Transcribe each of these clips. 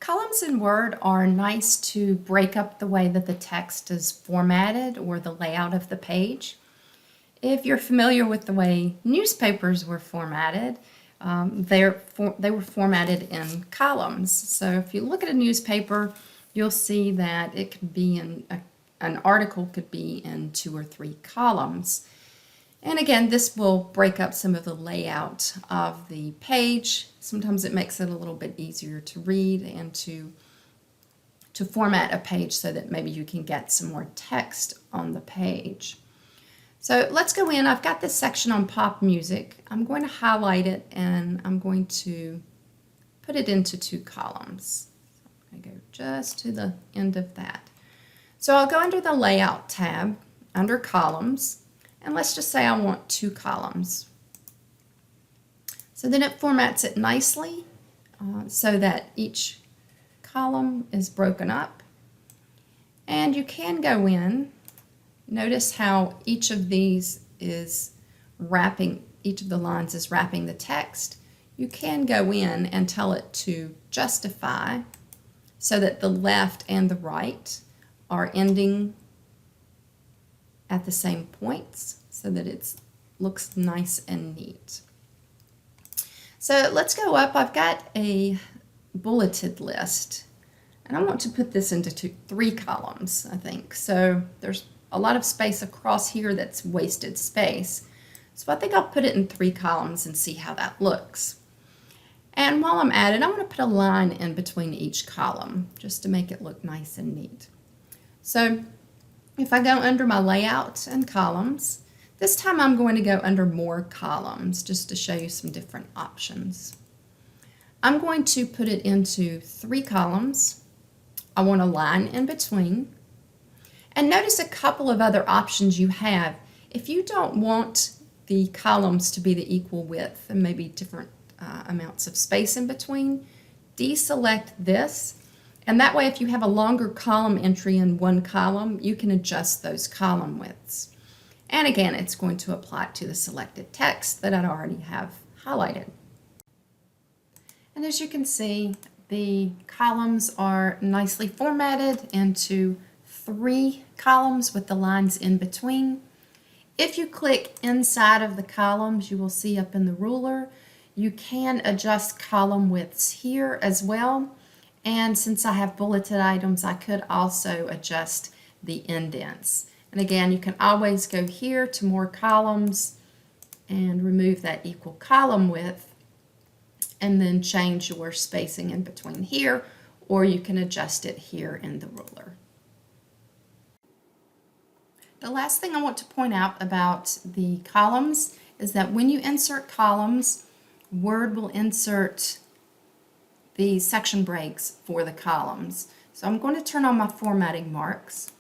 Columns in Word are nice to break up the way that the text is formatted or the layout of the page. If you're familiar with the way newspapers were formatted, they were formatted in columns. So if you look at a newspaper, you'll see that it could be in an article could be in 2 or 3 columns. And again, this will break up some of the layout of the page. Sometimes it makes it a little bit easier to read and to format a page so that maybe you can get some more text on the page. So let's go in. I've got this section on pop music. I'm going to highlight it and I'm going to put it into 2 columns. I'm going to go just to the end of that. So I'll go under the Layout tab, under Columns, and let's just say I want 2 columns. So then it formats it nicely so that each column is broken up. And you can go in. Notice how each of these is wrapping, each of the lines is wrapping the text. You can go in and tell it to justify so that the left and the right are ending at the same points so that it looks nice and neat. So let's go up. I've got a bulleted list and I want to put this into 3 columns, I think. So there's a lot of space across here that's wasted space. So I think I'll put it in 3 columns and see how that looks. And while I'm at it, I want to put a line in between each column just to make it look nice and neat. So if I go under my layout and columns, this time I'm going to go under more columns just to show you some different options. I'm going to put it into 3 columns. I want a line in between. And notice a couple of other options you have. If you don't want the columns to be the equal width and maybe different amounts of space in between, deselect this. And that way, if you have a longer column entry in one column, you can adjust those column widths. And again, it's going to apply to the selected text that I already have highlighted. And as you can see, the columns are nicely formatted into 3 columns with the lines in between. If you click inside of the columns, you will see up in the ruler, you can adjust column widths here as well. And since I have bulleted items, I could also adjust the indents. And again, you can always go here to more columns and remove that equal column width and then change your spacing in between here, or you can adjust it here in the ruler. The last thing I want to point out about the columns is that when you insert columns, Word will insert the section breaks for the columns. So I'm going to turn on my formatting marks.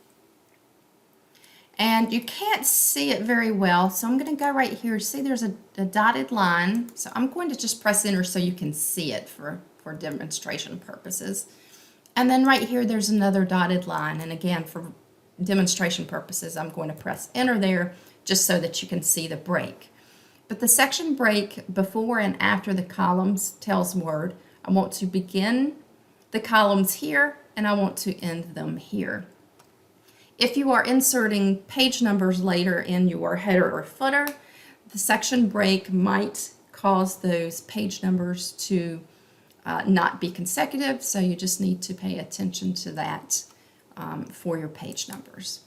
And you can't see it very well, so I'm going to go right here. See, there's a dotted line. So I'm going to just press enter so you can see it for demonstration purposes. And then right here, there's another dotted line. And again, for demonstration purposes, I'm going to press enter there just so that you can see the break. But the section break before and after the columns tells Word, I want to begin the columns here and I want to end them here. If you are inserting page numbers later in your header or footer, the section break might cause those page numbers to not be consecutive, so you just need to pay attention to that for your page numbers.